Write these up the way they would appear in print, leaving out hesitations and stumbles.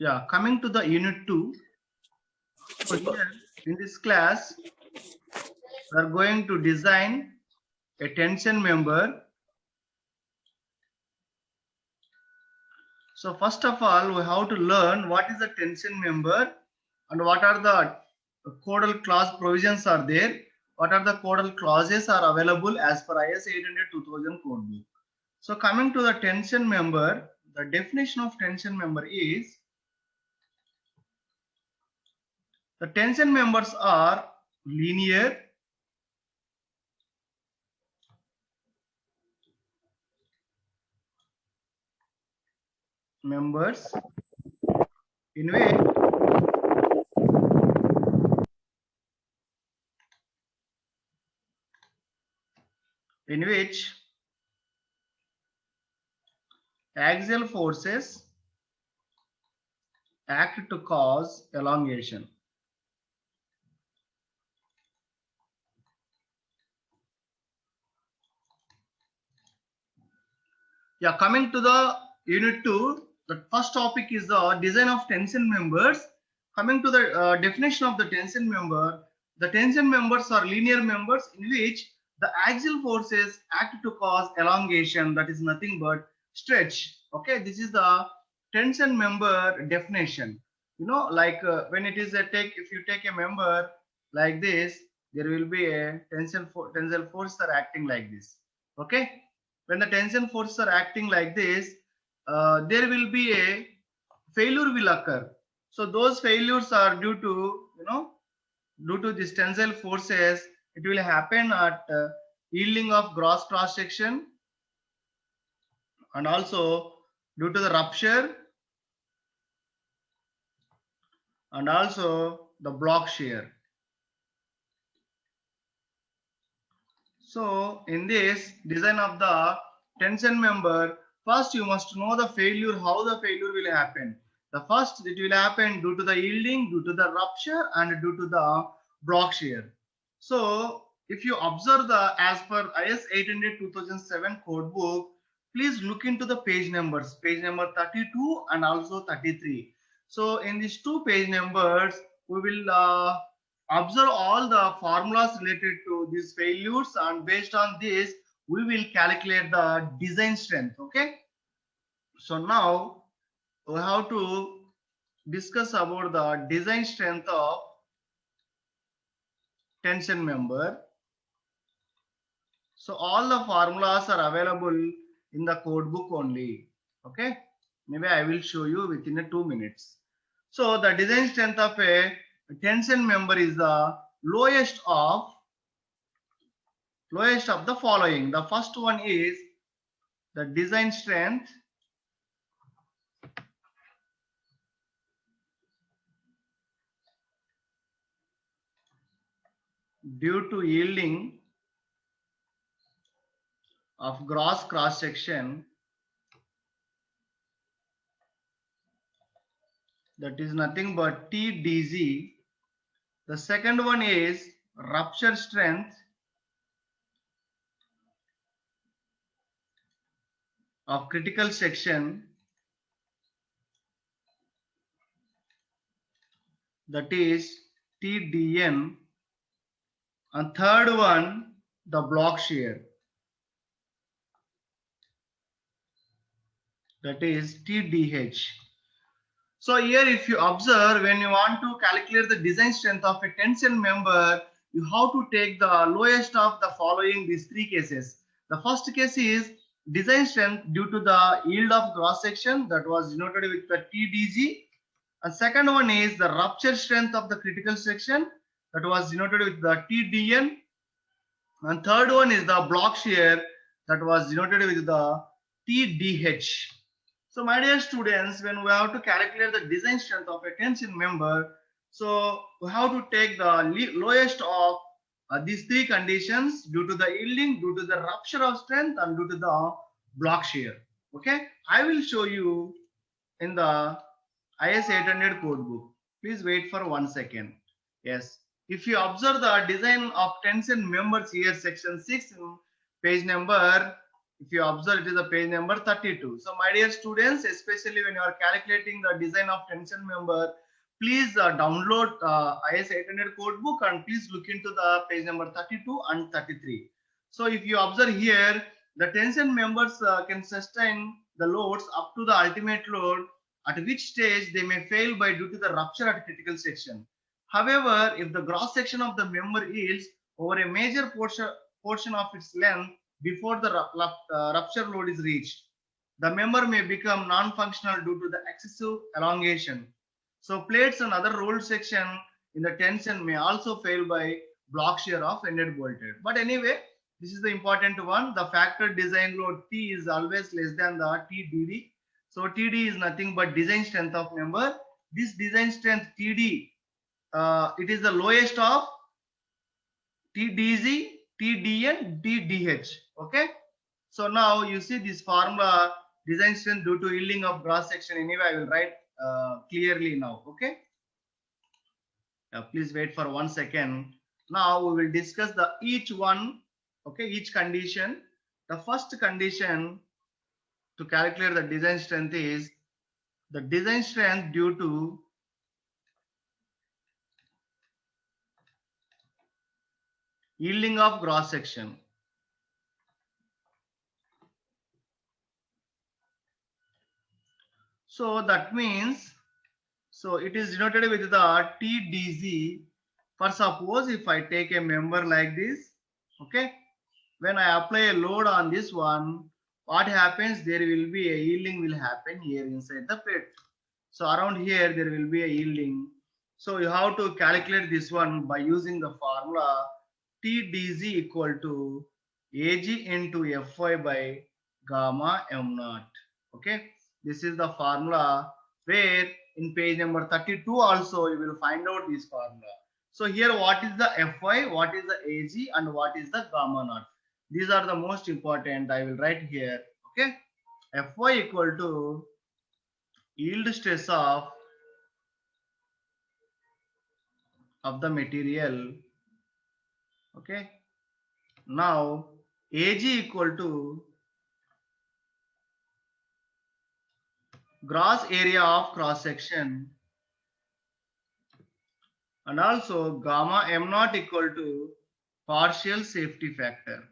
Yeah, coming to the unit 2. So here in this class, we are going to design a tension member. So first of all, we have to learn what is the tension member and what are the codal clause provisions are there. What are the codal clauses are available as per IS 800-2000 code book. So coming to the tension member, the definition of tension member is the tension members are linear members in which axial forces act to cause elongation. Yeah, coming to the unit 2, the first topic is the design of tension members. Coming to the definition of the tension member, the tension members are linear members in which the axial forces act to cause elongation, that is nothing but stretch. Okay, this is the tension member definition. You know, like when it is a if you take a member like this, there will be a tensile force are acting like this. Okay, when the tension forces are acting like this, there will be a failure will occur. So those failures are due to, due to these tensile forces. It will happen at yielding of gross cross section, and also due to the rupture, and also the block shear. So in this design of the tension member, first you must know the failure, how the failure will happen. The first, it will happen due to the yielding, due to the rupture, and due to the block shear. So if you observe the as per IS 800-2007 code book, please look into the page numbers, page number 32 and also 33. So in these two page numbers, we will observe all the formulas related to these failures, and based on this we will calculate the design strength. Okay, so now we have to discuss about the design strength of tension member. So all the formulas are available in the code book only. Okay, maybe I will show you within a 2 minutes. So the design strength of a tension member is the lowest of the following. The first one is the design strength due to yielding of gross cross section, that is nothing but TDZ. The second one is rupture strength of critical section, that is TDN. And third one, the block shear, that is TDH. So here if you observe, when you want to calculate the design strength of a tension member, you have to take the lowest of the following these three cases. The first case is design strength due to the yield of cross section, that was denoted with the TDG. And second one is the rupture strength of the critical section, that was denoted with the TDN. And third one is the block shear, that was denoted with the TDH. So my dear students, when we have to calculate the design strength of a tension member, so we have to take the lowest of these three conditions: due to the yielding, due to the rupture of strength, and due to the block shear. Okay, I will show you in the IS 800 code book. Please wait for 1 second. Yes, if you observe the design of tension members here, section 6, page number If you observe, it is a page number 32. So my dear students, especially when you are calculating the design of tension member, please download IS 800 code book and please look into the page number 32 and 33. So if you observe here, the tension members can sustain the loads up to the ultimate load, at which stage they may fail by due to the rupture at critical section. However, if the cross section of the member yields over a major portion of its length before the rupture load is reached, the member may become non-functional due to the excessive elongation. So plates and other rolled section in the tension may also fail by block shear of ended bolted. But anyway, this is the important one. The factor design load T is always less than the TDD. So TD is nothing but design strength of member. This design strength TD, it is the lowest of TDZ, TDN, TDH. Okay. So now you see this formula, design strength due to yielding of cross section. Anyway, I will write clearly now. Okay. Please wait for 1 second. Now we will discuss the each one. Okay, each condition. The first condition to calculate the design strength is the design strength due to yielding of cross section. So that means, so it is denoted with the TDZ. For suppose if I take a member like this, okay, when I apply a load on this one, what happens? There will be a yielding will happen here inside the plate. So around here there will be a yielding. So you have to calculate this one by using the formula TDZ equal to AG into Fy by gamma m naught. Okay, this is the formula where in page number 32 also you will find out this formula. So here what is the Fy, what is the Ag and what is the gamma naught. These are the most important. I will write here. Okay, Fy equal to yield stress of the material. Okay, now Ag equal to gross area of cross section, and also gamma m naught equal to partial safety factor.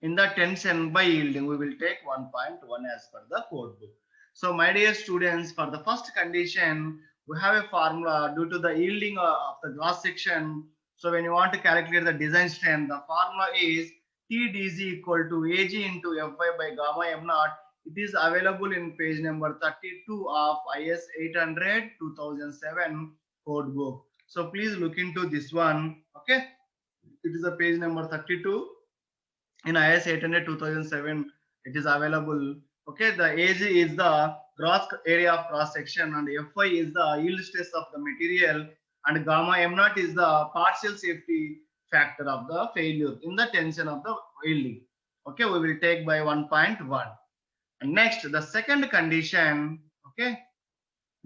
In the tension by yielding, we will take 1.1 as per the code book. So my dear students, for the first condition, we have a formula due to the yielding of the cross section. So when you want to calculate the design strength, the formula is TDZ equal to Ag into Fy by gamma m naught. It is available in page number 32 of IS 800 2007 code book. So please look into this one. Okay, it is a page number 32 in IS 800 2007. It is available. Okay, the Ag is the gross area of cross section and Fy is the yield stress of the material and gamma m naught is the partial safety factor of the failure in the tension of the yielding. Okay, we will take by 1.1. And next, the second condition, okay,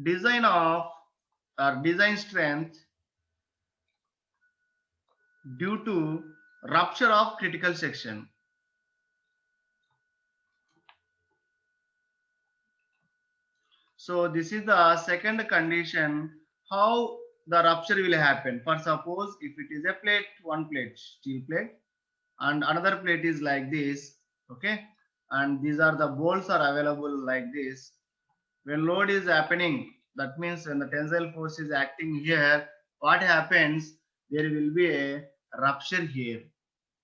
design of or design strength due to rupture of critical section. So this is the second condition, how the rupture will happen. For suppose if it is a plate, one plate, steel plate, and another plate is like this, okay, and these are the bolts are available like this. When load is happening, that means when the tensile force is acting here, what happens? There will be a rupture here.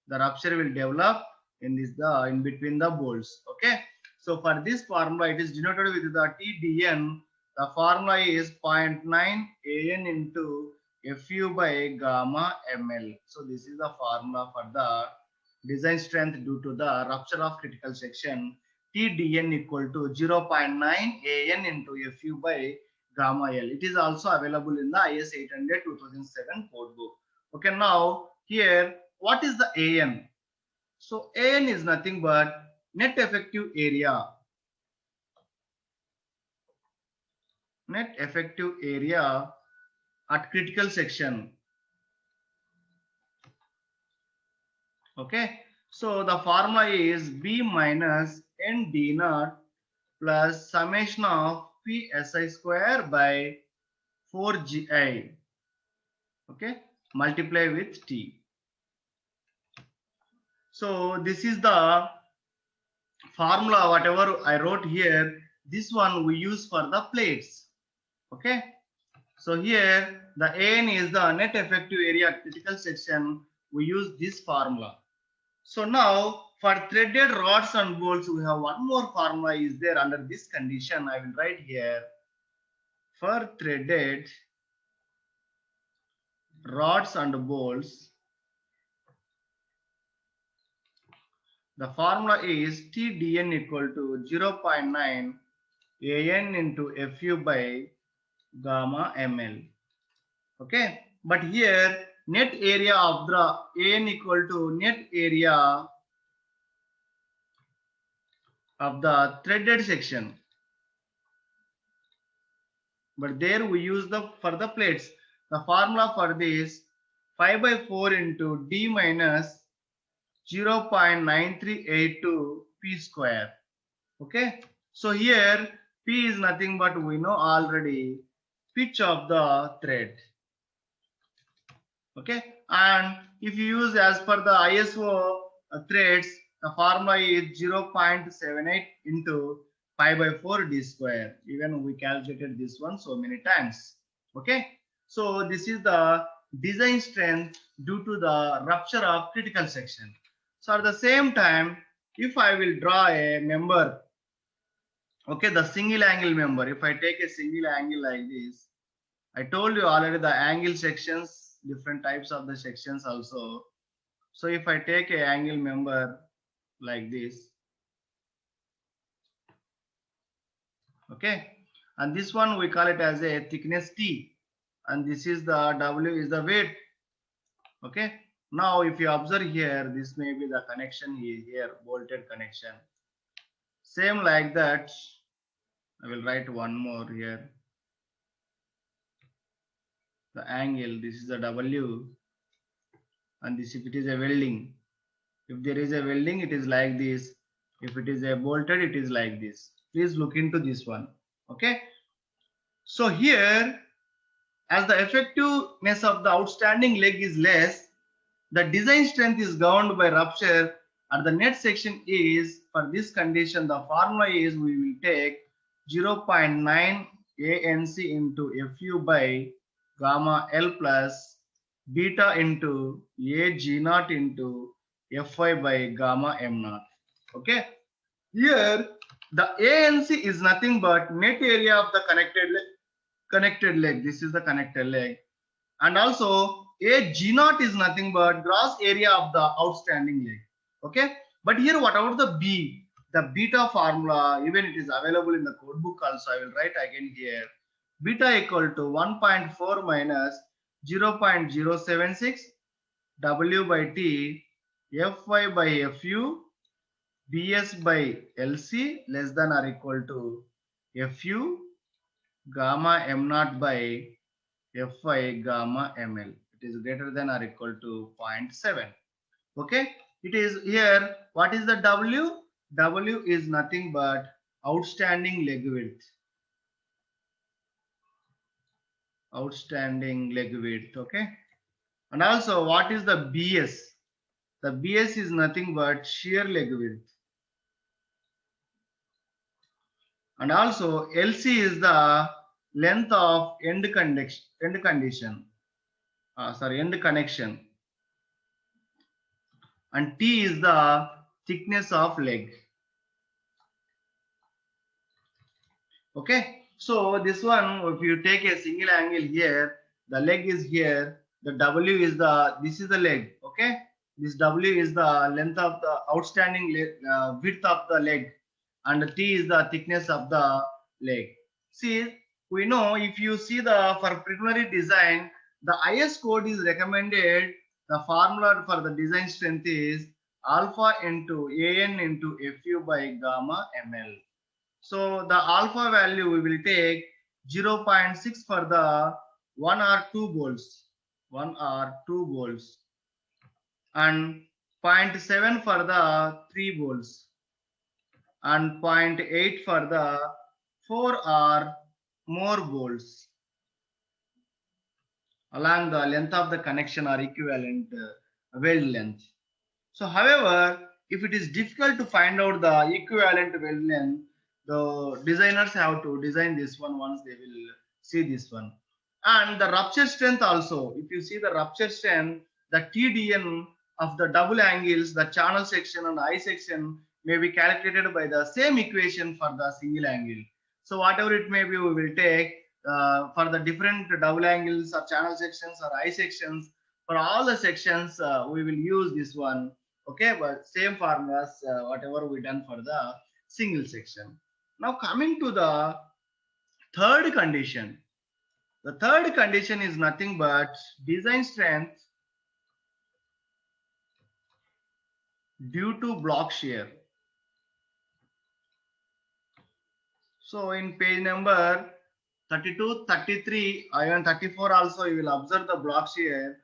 The rupture will develop in this in between the bolts. Okay. So for this formula, it is denoted with the TDN. The formula is 0.9 AN into FU by gamma ml. So this is the formula for the design strength due to the rupture of critical section. TDN equal to 0.9 AN into FU by gamma L. It is also available in the IS 800 2007 code book. Okay, now here what is the AN? So AN is nothing but net effective area. Net effective area at critical section. Okay. So the formula is B minus N D naught plus summation of PSI square by 4GI. Okay. Multiply with T. So this is the formula, whatever I wrote here. This one we use for the plates. Okay. So here the AN is the net effective area at critical section. We use this formula. So now for threaded rods and bolts, we have one more formula is there under this condition. I will write here. For threaded rods and bolts, the formula is TDN equal to 0.9 AN into FU by gamma ml. Okay, but here net area of the AN equal to net area of the threaded section. But there we use the for the plates. The formula for this 5 by 4 into D minus 0.9382 P square. Okay. So here P is nothing but we know already pitch of the thread. Okay. And if you use as per the ISO threads, the formula is 0.78 into 5 by 4 D square. Even we calculated this one so many times. Okay. So this is the design strength due to the rupture of critical section. So at the same time, if I will draw a member, okay, the single angle member, if I take a single angle like this, I told you already the angle sections, different types of the sections also. So if I take a angle member like this, okay, and this one we call it as a thickness T, and this is the W is the weight. Okay. Now if you observe here, this may be the connection here, bolted connection. Same like that, I will write one more here. The angle, this is the W, and this if it is a welding. If there is a welding, it is like this. If it is a bolted, it is like this. Please look into this one. Okay. So here, as the effectiveness of the outstanding leg is less, the design strength is governed by rupture and the net section is, for this condition, the formula is we will take 0.9 ANC into FU by gamma L plus beta into A G naught into Fy by gamma M naught. Okay. Here the ANC is nothing but net area of the connected leg. This is the connected leg. And also a G naught is nothing but gross area of the outstanding leg. Okay. But here what about the B? The beta formula, even it is available in the code book also. I will write again here. Beta equal to 1.4 minus 0.076 W by T Fy by Fu Bs by Lc less than or equal to Fu gamma m naught by Fy gamma ml. It is greater than or equal to 0.7. Okay. It is here. What is the W? W is nothing but outstanding leg width. Outstanding leg width. Okay. And also what is the BS? The BS is nothing but shear leg width. And also LC is the length of end connection. And T is the thickness of leg. Okay. So this one, if you take a single angle here, the leg is here. The W is this is the leg. Okay. This W is the length of the outstanding width of the leg, and T is the thickness of the leg. See, we know if you see the for preliminary design, the IS code is recommended. The formula for the design strength is alpha into AN into FU by gamma ml. So the alpha value we will take 0.6 for the 1 or 2 bolts. 1 or 2 bolts. And 0.7 for the 3 bolts, and 0.8 for the 4 or more bolts along the length of the connection or equivalent weld length. So, however, if it is difficult to find out the equivalent weld length, the designers have to design this one once they will see this one. And the rupture strength also, if you see the rupture strength, the TDN of the double angles, the channel section and I section may be calculated by the same equation for the single angle. So whatever it may be, we will take for the different double angles or channel sections or I sections. For all the sections, we will use this one. Okay, but same formulas, whatever we done for the single section. Now coming to the third condition. The third condition is nothing but design strength due to block shear. So in page number 32, 33, even 34 also you will observe the block shear.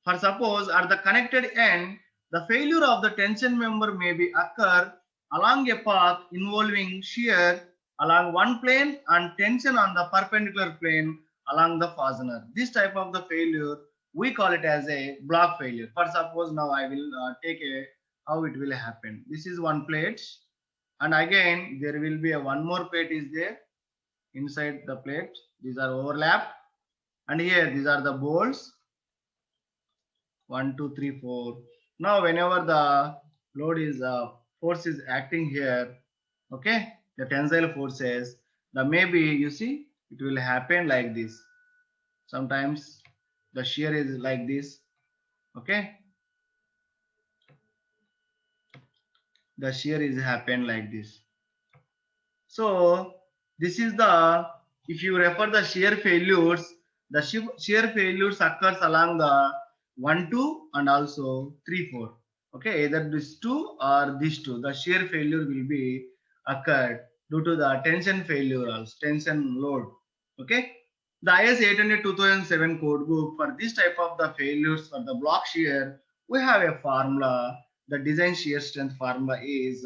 For suppose at the connected end, the failure of the tension member may be occur along a path involving shear along one plane and tension on the perpendicular plane along the fastener. This type of the failure, we call it as a block failure. For suppose now I will take a how it will happen. This is one plate, and again there will be a one more plate is there inside the plate. These are overlapped, and here these are the bolts. 1, 2, 3, 4. Now, whenever the load is force is acting here, okay, the tensile forces, the maybe you see it will happen like this. Sometimes the shear is like this, okay. The shear is happen like this. So this is the, if you refer the shear failures, the shear failures occurs along the 1, 2 and also 3, 4. Okay, either this two or this two, the shear failure will be occurred due to the tension failure or tension load. Okay, the IS 800 2007 code book for this type of the failures for the block shear, we have a formula. The design shear strength formula is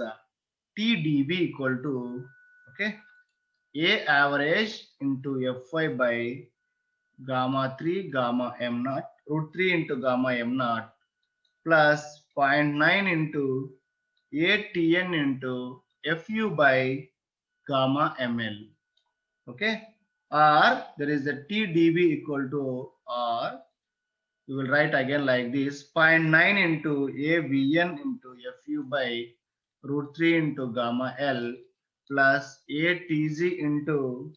TDB equal to, okay, A average into Fy by gamma 3 gamma m naught root 3 into gamma m naught plus 0.9 into ATN into Fu by gamma ml. Okay, or there is a TDB equal to, or we will write again like this, 0.9 into AVN into Fu by root 3 into gamma L plus ATZ into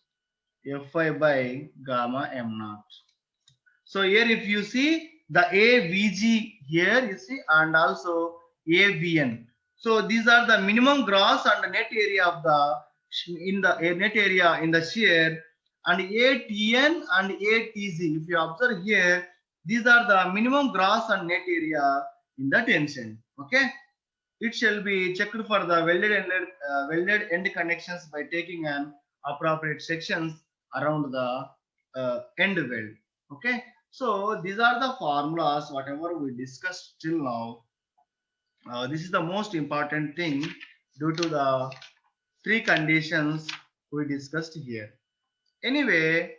Fi by gamma m naught. So here if you see the AVG here, you see, and also AVN. So these are the minimum gross and net area of the net area in the shear, and ATN and ATZ. If you observe here, these are the minimum gross and net area in the tension. Okay, it shall be checked for the welded end connections by taking an appropriate sections around the end weld. Okay, so these are the formulas whatever we discussed till now. This is the most important thing due to the three conditions we discussed here. Anyway,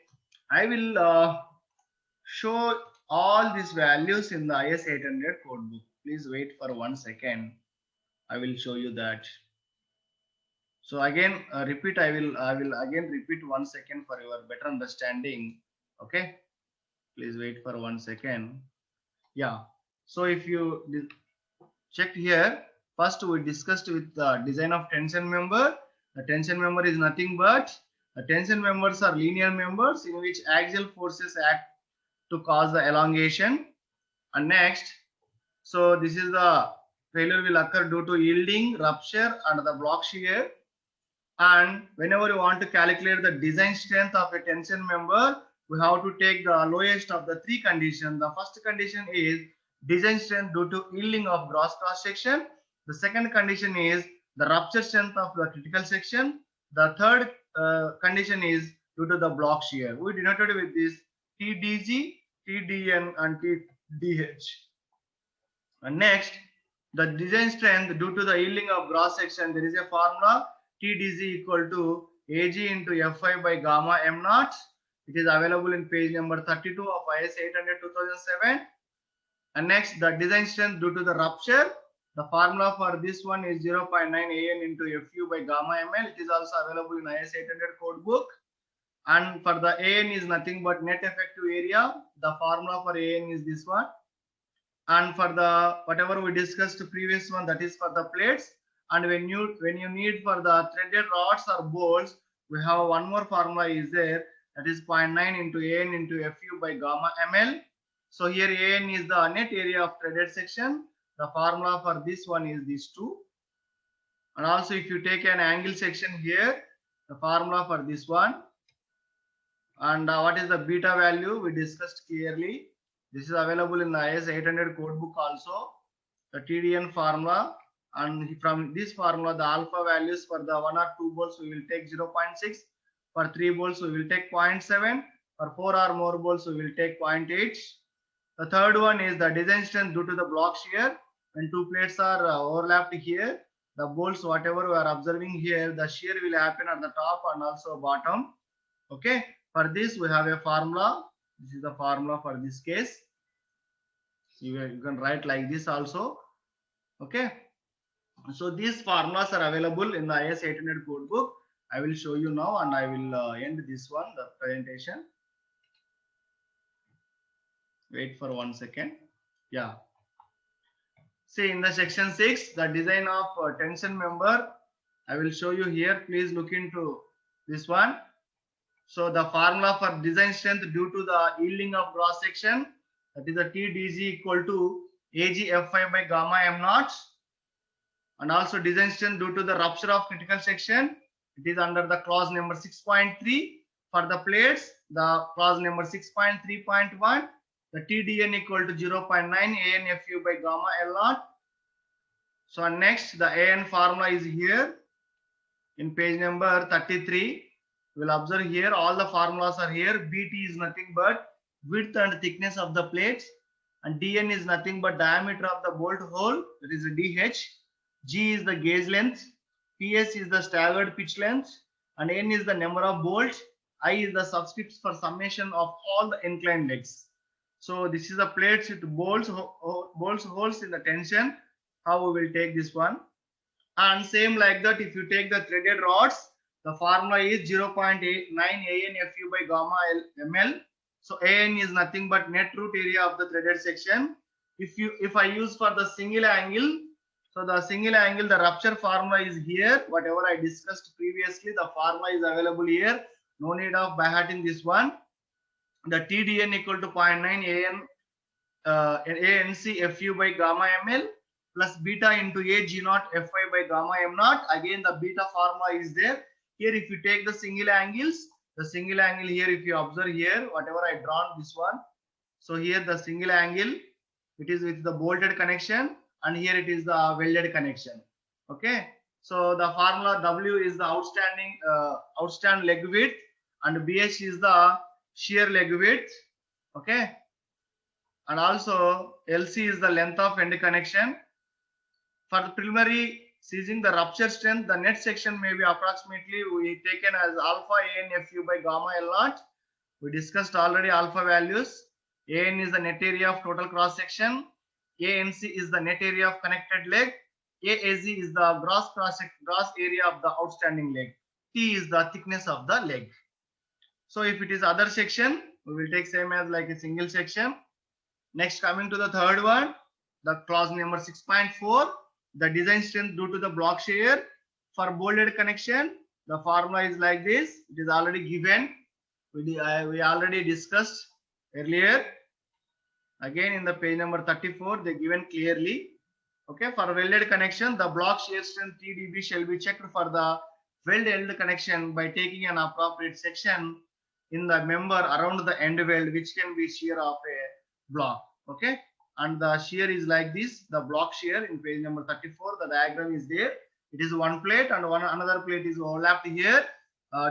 I will show all these values in the IS 800 code book. Please wait for 1 second. I will show you that. So again, repeat. I will again repeat 1 second for your better understanding. Okay. Please wait for 1 second. Yeah. So if you checked here, first we discussed with the design of tension member. The tension member is nothing but the tension members are linear members in which axial forces act to cause the elongation. And next, so this is the failure will occur due to yielding, rupture, and the block shear. And whenever you want to calculate the design strength of a tension member, we have to take the lowest of the three conditions. The first condition is design strength due to yielding of gross cross section. The second condition is the rupture strength of the critical section. The third condition is due to the block shear. We denoted with this TDG, TDN, and TDH. And next, the design strength due to the yielding of gross section, there is a formula TDZ equal to AG into Fi by gamma m naught. It is available in page number 32 of IS 800/2007. And next, the design strength due to the rupture. The formula for this one is 0.9 AN into Fu by gamma ml. It is also available in IS 800 code book. And for the AN is nothing but net effective area. The formula for AN is this one. And for the whatever we discussed previous one, that is for the plates. And when you need for the threaded rods or bolts, we have one more formula is there, that is 0.9 into AN into Fu by gamma ml. So here AN is the net area of threaded section. The formula for this one is these two. And also if you take an angle section here, the formula for this one. And what is the beta value, we discussed clearly. This is available in the IS 800 code book also, the TDN formula. And from this formula, the alpha values for the 1 or 2 bolts we will take 0.6, for 3 bolts we will take 0.7, for 4 or more bolts we will take 0.8. The third one is the design strength due to the block shear. When two plates are overlapped here, the bolts whatever we are observing here, the shear will happen at the top and also bottom. Okay, for this we have a formula. This is the formula for this case. You can write like this also. Okay, so these formulas are available in the IS 800 code book. I will show you now and I will end this one, the presentation. Wait for 1 second. Yeah. See, in the section 6, the design of tension member, I will show you here. Please look into this one. So the formula for design strength due to the yielding of cross section, that is the TDG equal to AG Fi by gamma m naught. And also design strength due to the rupture of critical section, it is under the clause number 6.3. For the plates, the clause number 6.3.1, the TDN equal to 0.9 AN Fu by gamma L naught. So next, the AN formula is here in page number 33. We'll observe here all the formulas are here. BT is nothing but width and thickness of the plates, and DN is nothing but diameter of the bolt hole, that is a DH. G is the gauge length, PS is the staggered pitch length, and N is the number of bolts. I is the subscripts for summation of all the inclined legs. So this is the plates with bolts holes in the tension. How we will take this one. And same like that, if you take the threaded rods, the formula is 0.9 AN Fu by gamma ml. So AN is nothing but net root area of the threaded section. If I use for the single angle, so the single angle, the rupture formula is here. Whatever I discussed previously, the formula is available here. No need of by hearting this one. The TDN equal to 0.9 ANC Fu by gamma ml plus beta into A G naught Fi by gamma m naught. Again, the beta formula is there. Here, if you take the single angles, the single angle here, if you observe here, whatever I drawn this one. So here the single angle, it is with the bolted connection, and here it is the welded connection. Okay. So the formula W is the outstand leg width, and BH is the shear leg width. Okay. And also LC is the length of end connection. For the preliminary seizing the rupture strength, the net section may be approximately we taken as alpha AN Fu by gamma L naught. We discussed already alpha values. AN is the net area of total cross section. ANC is the net area of connected leg. AAZ is the gross area of the outstanding leg. T is the thickness of the leg. So if it is other section, we will take same as like a single section. Next, coming to the third one, the clause number 6.4, the design strength due to the block shear. For bolted connection, the formula is like this. It is already given. We already discussed earlier. Again, in the page number 34, they given clearly. Okay, for welded connection, the block shear strength TDB shall be checked for the weld connection by taking an appropriate section in the member around the end weld, which can be shear of a block. Okay, and the shear is like this. The block shear in page number 34, the diagram is there. It is one plate and another plate is overlapped here.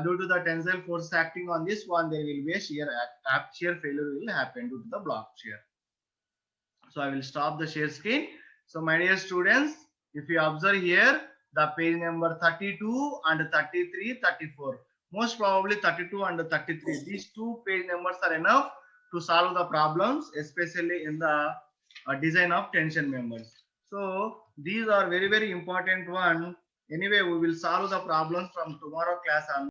Due to the tensile force acting on this one, there will be a shear failure will happen due to the block shear. So I will stop the share screen. So my dear students, if you observe here, the page number 32 and 33, 34, most probably 32 and 33, these two page numbers are enough to solve the problems, especially in the design of tension members. So these are very important one. Anyway, we will solve the problems from tomorrow class on.